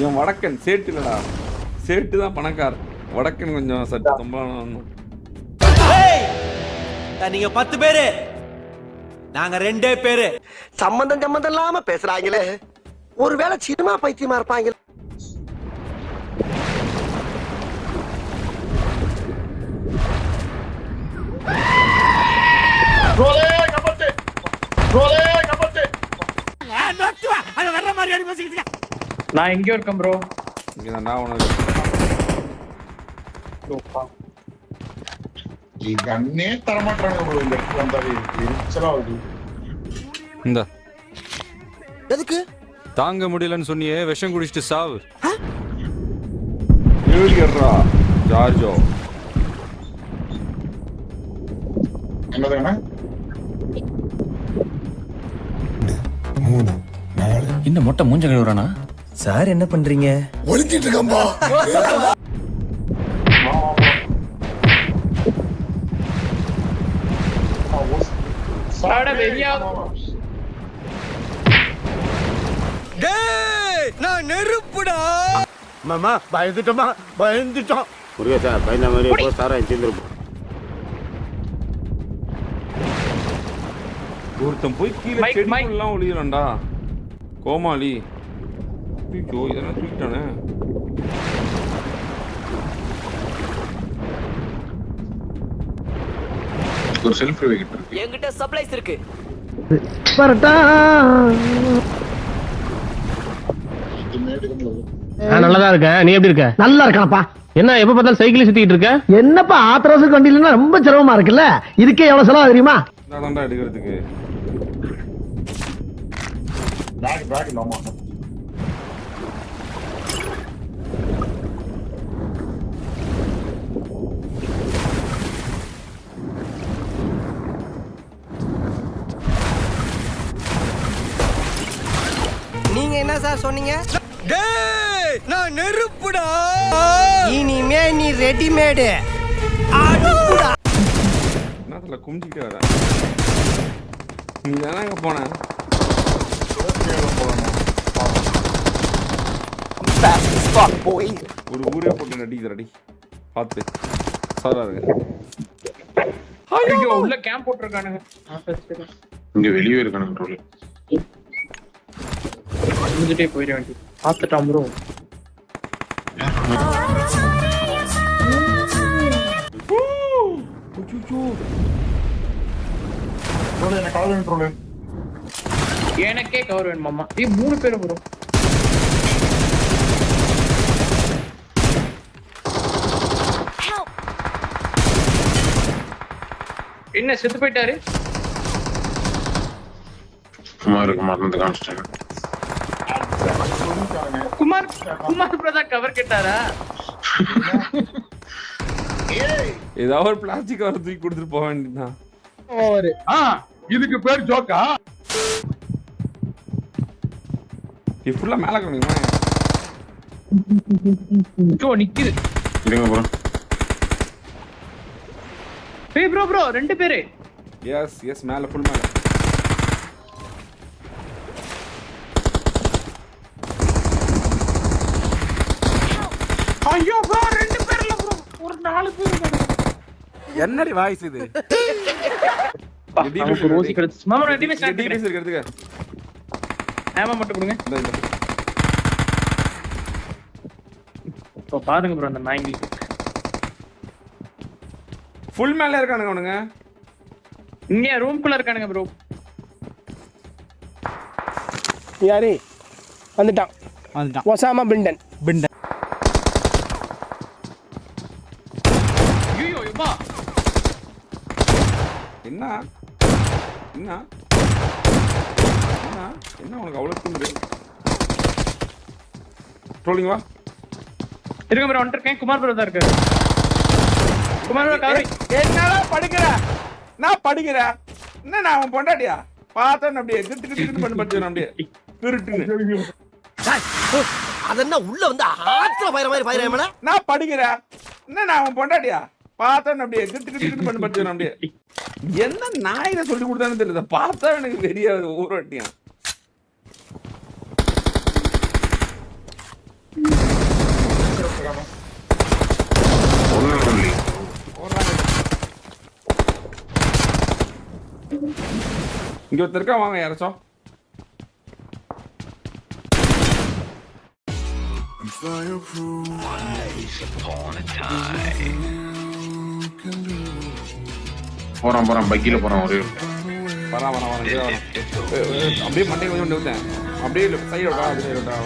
இவன் வடக்கன் சேட்டு இல்லடா, சேட்டு தான் பணக்கார், வடக்கன் கொஞ்சம் சட்டு சம்பளம். நீங்க 10 பேரு, நாங்க 2 பேரு. சம்பந்தம் இல்லாம பேசுறாங்களே, ஒருவேளை சினிமா பைத்தியமா இருப்பாங்க. நான் எங்கேயோ இருக்கேன் ப்ரோ. இங்க நான் உனக்கு கண்ணே தரமாட்டாங்க ப்ரோ. இந்த இடத்துல வந்தாலே எரிச்சலா வருது. இந்த எதுக்கு தாங்க முடியலன்னு சொன்னியே, விஷம் குடிச்சிட்டு சாவு. ஏழியர்ரா ஜார்ஜோ. என்னதுங்கண்ணா? 3 4 இந்த மொட்டை மூஞ்ச கழுவுறானா? சார் என்ன பண்றீங்க? ஒளிஞ்சிட்டு இருக்கம்பா. சாட வெறியா. டேய் நான் நெருப்புடா. மாமா பயந்துட்டோம். முருகேசா பயந்த மாதிரி போ சாரா சேர்ந்துருப்போம். ஒருத்தன் போய் கீழே செடிக்குள்ளலாம் ஒளியறான்டா கோமாளி. ஐயோ இதெல்லாம் தூக்கிட்டானே. ஒரு செல்ஃபி வைக்கிட்டு இருக்கு. என்கிட்ட சப்ளைஸ் இருக்கு. பரட்டா நல்லாதான் இருக்கேன். நீ எப்படி இருக்க? நல்லா இருக்கானப்பா. என்ன எப்ப பார்த்தாலும் சைக்கிள் சுத்திட்டு இருக்க? என்னப்பா ஆத்திரவசம் வண்டியிலன்னா ரொம்ப சிரமமா இருக்குல்ல, இதுக்கே எவ்வளவு செலவு தெரியுமா? தான்டா எடுக்கிறதுக்கு. பேக் இல்லாம நீங்க என்ன சார் சொன்னீங்க? டேய் நான் நெருப்புடா. இனிமே நீ ரெடிமேடு. என்னத்துல கும்பிட்டு வர நீ தானங்க போன. ஒரு ஊரே போட்டு நடிக்கிறடி பார்த்து சாரா இருக்கு. ஐயோ உள்ள கேம்ப் போட்டுருக்கானுங்க. இங்க வெளியே இருக்கானுங்க ப்ரோ. முடிஞ்சிட்டே போயிட வேண்டி. பார்த்துட்டான் ப்ரோ. என்ன கலர் ப்ரோ? எனக்கே கவர் வேணுமாமா. 3 பேரு ப்ரோ. என்ன செத்து போயிட்டாரு? குமாருக்கு மறந்து காமிச்சிட்டாங்க. குமார் பிரதா கவர் கேட்டாரா? ஏதாவது ஒரு பிளாஸ்டிக் கவர் தூக்கி கொடுத்துட்டு போக வேண்டியதுதான். இதுக்கு பேர் ஜோக்கா? ஃபுல்லா மேல காணுமா? நிக்குது. இருங்க ப்ரோ. ஏய் ப்ரோ 2 பேரு. எஸ் மேல ஃபுல் மேல. ஐயோ ப்ரோ 2 பேர்ல ப்ரோ. ஒரு 4 பேர். என்னடி வாய்ஸ் இது? ரோசி கிடச்சு. மாமா ரெடிமே ஸ்டார்ட் டிபிஎஸ் இருக்குதுங்க. ஆமா மட்டும் கொடுங்க. இந்த இப்போ பாருங்க ப்ரோ அந்த நாய்ங்க. ஃபுல் மேல இருக்கானுங்க அவனுங்க. இங்க ரூம்க்குள்ள இருக்கானுங்க ப்ரோ. யாரே வந்துட்டான். ஒசாமா பிண்டன். ஐயோ யப்பா. என்ன என்ன என்ன என்ன உனக்கு அவ்வளவு திமிரு? ட்ரோலிங் வா. இருங்க ப்ரோ வந்துட்டேன். குமார் ப்ரோ தான் இருக்காரு. Kumar bro cover. என்னடா படிக்கிற? நான் படிக்கிறேன். என்ன நான் அவன் பொண்டாட்டியா? பார்த்தோன்னு அப்படியே கிட்டு பண்ணி படிச்சேன் அப்படியே திருட்டுன்னு. அதென்ன உள்ள வந்து ஆத்திர பயிர மாதிரி பயிரமல. நான் படிக்கிறேன். என்ன நான் அவன் பொண்டாட்டியா? பார்த்தோன்னு அப்படியே கிட்டு பண்ணி படிச்சேன் அப்படியே. என்ன நாயில சொல்லி கொடுத்தான்னு தெரியல. பார்த்தா எனக்கு தெரியாது ஊரட்டியான். இங்க ஒருத்தர் இருக்கா, வாங்க யாராச்சும். போறான் பைக்கில போறான் ஒரே வரா அப்படியே மண்டை கொஞ்சம் நிறுத்தேன். அப்படியே சைடு விட்டா அது சைடு விட்டா.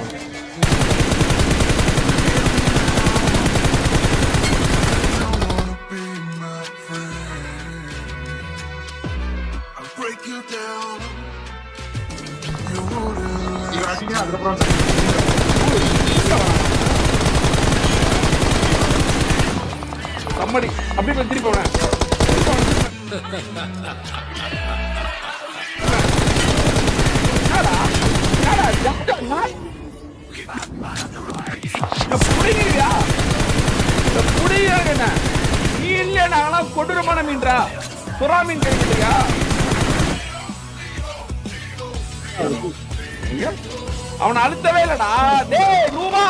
கம்மடி அப்படியே கொஞ்சம் திருப்பி போனேன். நீ இல்ல நாங்களாம் கொடூரமான மீன்றா, சுறா மீன் கிடைக்கலையா? அவனை அழுத்தவே இல்லடா. டேய் ரூபா,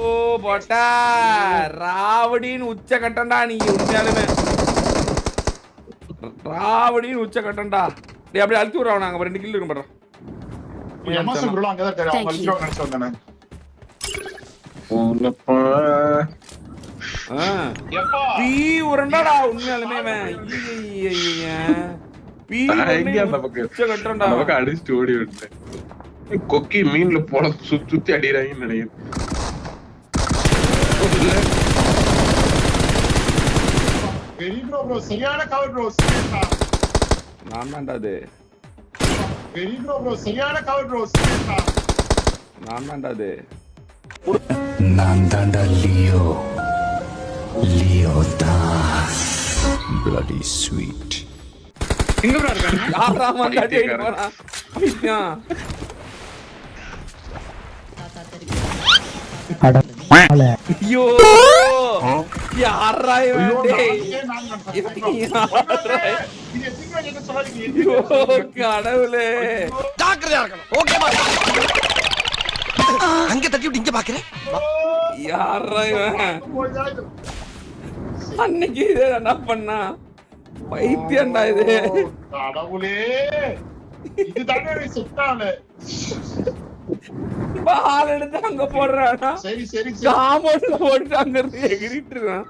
ஓ போட்டா ராவடின்னு உச்ச கட்டண்டா. நீங்க உண்மையாலுமே ராவடின்னு உச்ச கட்டண்டா. டேய் அப்படியே அழுத்தி விடுறா. நாங்க 2 கிலோ இருக்கும் பண்றோம். அங்கதான் இருக்காரு. அவங்க நினைச்சு வந்தானே. பீ உரண்டாடா உண்மையாலுமே. அடிச்சுட்டு ஓடி விட்டேன். கொக்கி மீன்ல போல சுத்தி அடிறாங்கன்னு நினைக்கிறேன். சரியான கவர் ப்ரோ. நான் தான்டா அது. சரியான கவர் ப்ரோ. நான் தான்டா அது. நான் தாண்டா லியோ. லியோ தான் bloody sweet. எங்க ப்ரோ இருக்காங்க? யாரா வந்தாடி போறா. ஐயோ யாரா இவன்? டேய் கடவுளே. ஜாக்கிரதையா இருக்கணும். ஓகேவா? அங்க தட்டி விட்டு இங்க பாக்குறேன். யாரா இவன்? அன்னைக்கு இது என்ன பண்ணா? பைத்தியம்டா இது. கடவுளே, இது தானே செட்டால. பால் எடுத்து அங்க போடுறானா? சரி காமோட்ல போட்டு அங்க இருந்து எகிரிட்டு இருக்கான்.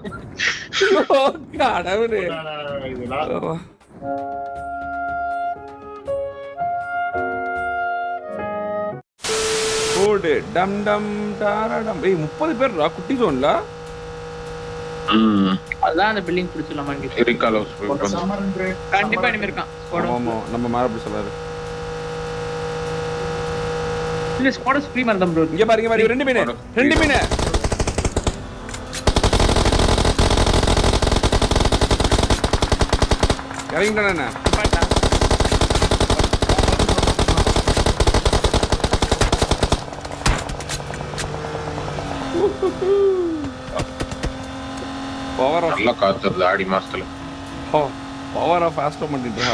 கடவுளே. ஓடு டம் டம் டாரடம். ஏய் 30 பேர்டா குட்டி ஜோன்ல. அதான் அந்த பில்டிங் பிடிச்சலாமா இங்க? கண்டிப்பா இனிமே இருக்கான். ஆமா நம்ம மாற அப்படி சொல்றாரு. இல்ல ஸ்குவாட் ஸ்க்ரீம் அந்த ப்ரோ. இங்க பாருங்க 2 மீன். இறங்கிட்டானே. பவர் ஆஃப் நல்ல காத்து வருது ஆடி மாசத்துல. பவர் ஆஃப் ஃபாஸ்ட் பண்ணிட்டா.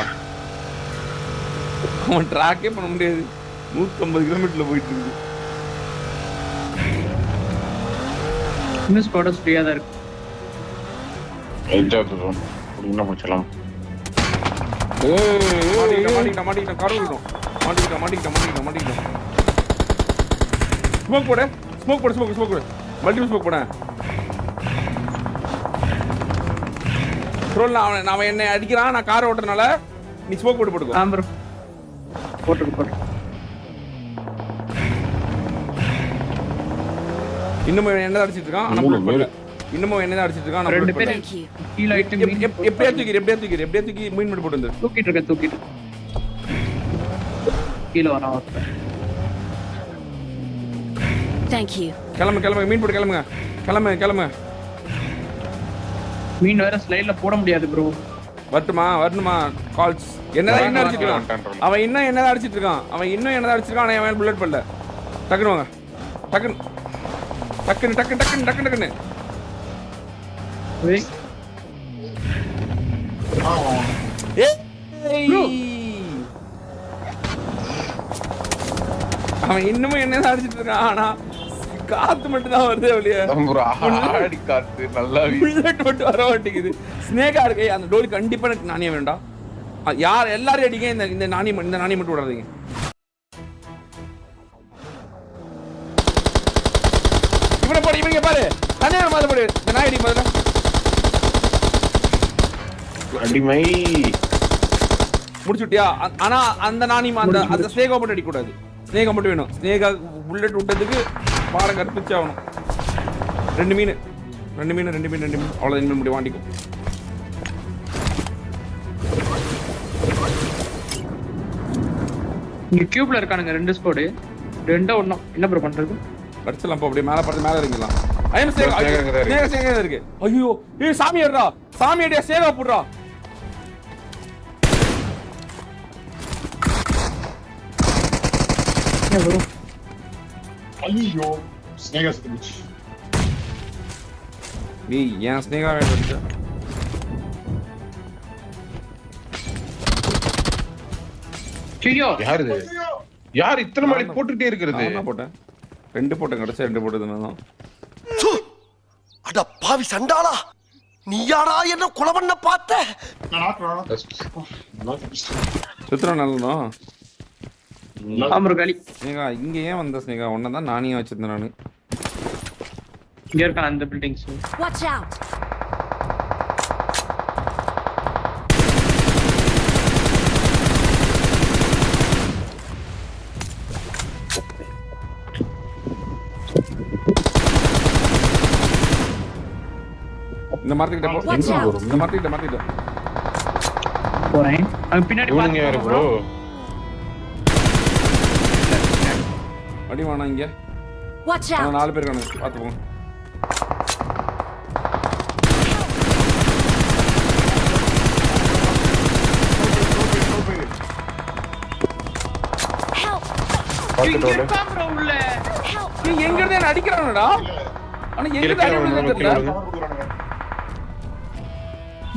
அவன் ட்ராக்கே பண்ண முடியாது. 150 கிலோமீட்டர்ல போயிட்டு இருக்கு. இன்னும் ஸ்குவாட் ஃப்ரீயா தான் இருக்கு. என்ஜாய் பண்ணுவோம். புடினா போச்சலாம். மாட்டிக்கிட்டோம் கார் விடுறோம். மாட்டிக்கிட்டோம். ஸ்மோக் போடு. மல்டிபிள் ஸ்மோக் போடு. ட்ரோல் அவன் என்ன அடிக்கிறான். நான் கார் ஓட்டுறனால நீ ஸ்மோக் போட்டுக்கோ. ஆ ப்ரோ போட்டு. இன்னும் என்ன அடிச்சிட்டு இருக்கான்? ரெண்டு பேர் கீழ ஐட்டம் எப்படியா தூக்கி மீன் மட்டும் போட்டு வந்து தூக்கிட்டு கீழ வரான். Thank you. கிளம்பு மீன் போட்டு கிளம்புங்க. மீன் வேற ஸ்லைட்ல போட முடியாது ப்ரோ. வரணுமா கால்ஸ். என்னதான் இன்னும் அடிச்சிட்டு இருக்கான். அவன் இன்னும் என்னதான் அடிச்சிட்டு இருக்கான். ஆனா அவன் புல்லட் பண்ணல. டக்குனு வாங்க. டக்குன்னு வெய் அவன் இன்னமும் என்னதான் அடிச்சிட்டு இருக்கான். ஆனா காத்து மட்டும் தான் வருது வெளியே. ஒரு ஆடி காத்து நல்லா புல்லட் மட்டும் வர மாட்டேங்குது. ஸ்னேகா இருக்கு அந்த டோலி கண்டிப்பா எனக்கு நாணயம் வேண்டாம். யார் எல்லாரும் அடிங்க, இந்த நாணயம் மட்டும் விடாதீங்க. இவனை போடு, இவங்க பாரு தனியா மாதிரி போடு. இந்த நாய் அடி முதல்ல. அடிமை முடிச்சுட்டியா? ஆனா அந்த நாணயம் அந்த ஸ்னேகா மட்டும் அடிக்க கூடாது. ஸ்னேகா மட்டும் வேணும். ஸ்னேகா புல்லட் விட்டதுக்கு பாடம் கற்பிச்சு ஆகணும். 2 மீன் அவ்வளவுதான் முடியும். வாண்டிக்கும். இங்க கியூப்ல இருக்கானுங்க 2 ஸ்குவாட். 2 1 என்ன ப்ரோ பண்றது? அடிச்சலாம். அப்படியே மேல பார்த்து மேல இறங்கலாம். ஐயம் ஸ்னேகா இருக்கு. ஐயோ ஏய் சாமி ஏறா. சாமி அடியா ஸ்னேகா போடுறா. என்ன ப்ரோ? ஐயோ ஸ்னேகா செத்துச்சு. ஏய் ஏன் ஸ்னேகா வேணும்டா? ஐயோ யார் இது? யார் இத்தனை மணி போட்டுட்டே இருக்கிறது? நான் போட்டேன். 2 போட்டேன். கடைசி 2 போட்டதுனால அட பாவி சண்டாளா, நீ யாரா என்ன கொலை பண்ண பார்த்த? சுத்திர நல்லனோ ஆம்ரோ காலி. ஸ்னேகா இங்க ஏன் வந்த? ஸ்னேகா ஒன்ன தான் நானே வச்சிருந்தேன். நானு இங்க இருக்கான் அந்த பில்டிங்ஸ். Watch out! இந்த மரத்துக்கிட்ட போ. Watch out! இந்த மரத்துக்கிட்ட போறேன். அங்க பின்னாடி இவனுங்க யாரு ப்ரோ? அடி வாணா இங்க. Watch out! 4 பேர் இருக்காங்க. பாத்து போங்க. Help! இங்க இருக்கான் ப்ரோ உள்ள. நீ எங்க இருந்து என்ன அடிக்கறானடா? ஆனா எங்க இருந்து அடிக்கறானே தெரியல.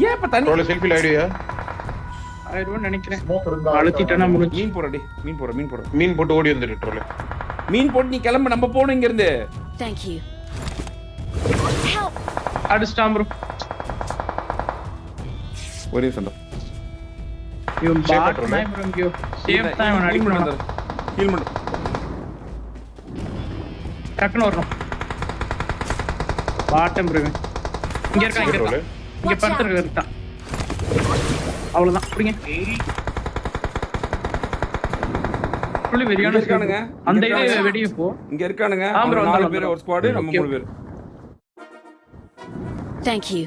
ஏன் இப்ப தண்ணி ரோல செல்ஃபி ஐடியா? ஆயிடும்னு நினைக்கிறேன். அழுத்திட்டேனா முடிஞ்சு. மீன் போறடி. மீன் போற. மீன் போட்டு ஓடி வந்துட்டு ரோல. மீன் போட்டு நீ கிளம்பு. நம்ம போணும் இங்க இருந்து. Thank you. Help! அடிச்சிட்டான் ப்ரோ. ஒரே சண்டை. இவன் பாட் நாய் ப்ரோ இங்க. சேஃப் தான் இவன் அடிக்கணும். ஹீல் பண்ணு. டக்குனு வரணும். Bottom bro. இங்க இருக்கான். இங்க படுத்துட்டு இருக்கான். அவ்வளவுதான். புடிங்க. புள்ளி வெறியான இருக்கானுங்க. அந்த இதே வெடியே போ. இங்க இருக்கானுங்க. ஆம் ப்ரோ 4 பேர் ஒரு ஸ்குவாட். நம்ம 3 பேர். Thank you.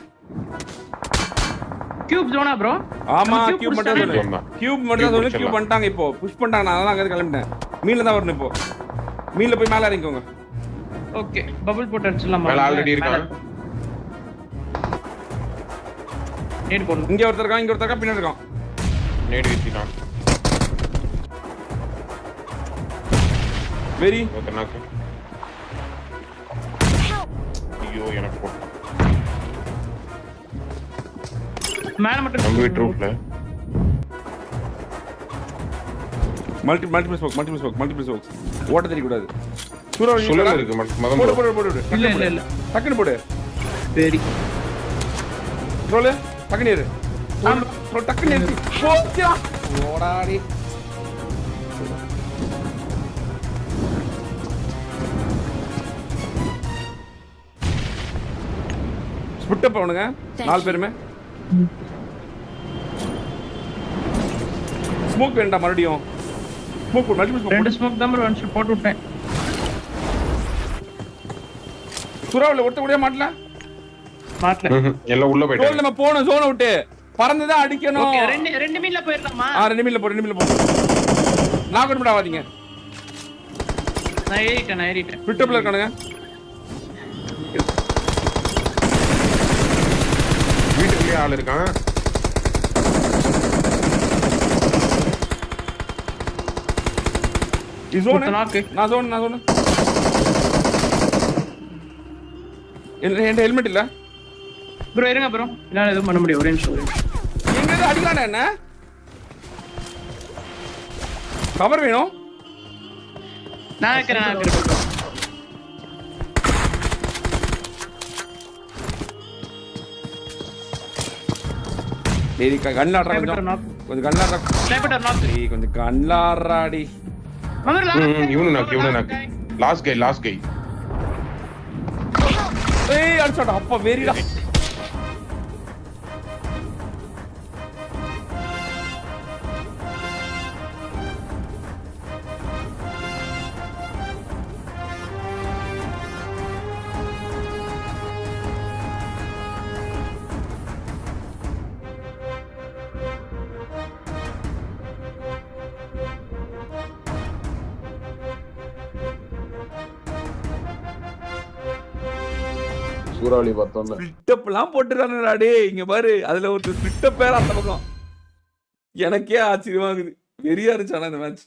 கியூப் ஜோனா ப்ரோ? ஆமா கியூப் மட்டும் சொல்லு. கியூப் மட்டும் சொல்லு. கியூப் பண்ணிட்டாங்க இப்போ. புஷ் பண்ணிட்டாங்க. நான் அங்க கிளம்பிட்டேன். மீன்ல தான் வரணும் இப்போ. மீன்ல போய் மேல இறங்கிக்கோங்க. ஓகே பபிள் போட்டு அடிச்சலாம். மேல ஆல்ரெடி இருக்கான். நேட் போடு. இங்க ஒருத்தர் இருக்கான். பின்னாடி இருக்கான். நேடி வீசிட்டான். வெரி ஓகே நாக்கு. ஐயோ எனக்கு போட்டான். மேல மட்டும் நம்ம வீட்டு ரூஃப்ல மல்டிபிள் ஸ்மோக். ஓட்ட தெரிய கூடாது. சூரவ் சுழல் இருக்கு. மதம் போடு. இல்ல டக்குனு போடு. சரி ரோல டக்குனு ஏறு. டக்குனு ஏறு. போச்சா ஓடாடி. ஸ்பிட் அப் பண்ணுங்க 4 பேருமே. ஸ்மோக் வேண்டாம் மறுபடியும். ஸ்மோக் போடு. Multiple smoke. 2 ஸ்மோக் தான் ப்ரோ ஒன் ஷாட் போட்டு விட்டேன். சூரவ்ல ஒருத்த கூட மாட்டல. எல்லாம் உள்ள போயிட்டாங்க. ரோல் நம்ம போணும் ஜோன் விட்டு. பறந்து தான் அடிக்கணும். ஓகே ரெண்டு மீன்ல போயிரலாமா? 2 மீன்ல போ. நான் கூட விடாதீங்க. நான் ஏறிட்டேன். ஸ்பிட் அப்ல இருக்கானுங்க. வீட்டுக்குள்ளே ஆள் இருக்கான். நான் ஜோன். என் ஹெல்மெட் இல்ல ப்ரோ. இருங்க ப்ரோ. என்னால எதுவும் பண்ண முடியும். ஒரே நிமிஷம். எங்க இருந்து அடிக்கறானே என்ன? கவர் வேணும். நான் இருக்கிறேன். டேய் கண்ணாடுறா Sniper கொஞ்சம் knock. கொஞ்சம் கண்ணாடுறா ஸ்னைப்பர் நாக். டேய் கொஞ்சம் கண்ணாடுறாடி மதர் இவனு நாக்கு லாஸ்ட் கை ஏய் அடிச்சாடா அப்பா வெறிடா சூறாவளி பார்த்தோம்ல ஃபிட்டப்லாம் போட்டுறானுடா டேய் இங்க பாரு அதுல ஒரு ஃபிட்டப் பேர் அந்த பக்கம் எனக்கே ஆச்சரியமா இருக்குது வெறியா இருந்துச்சு ஆனா இந்த மேட்ச்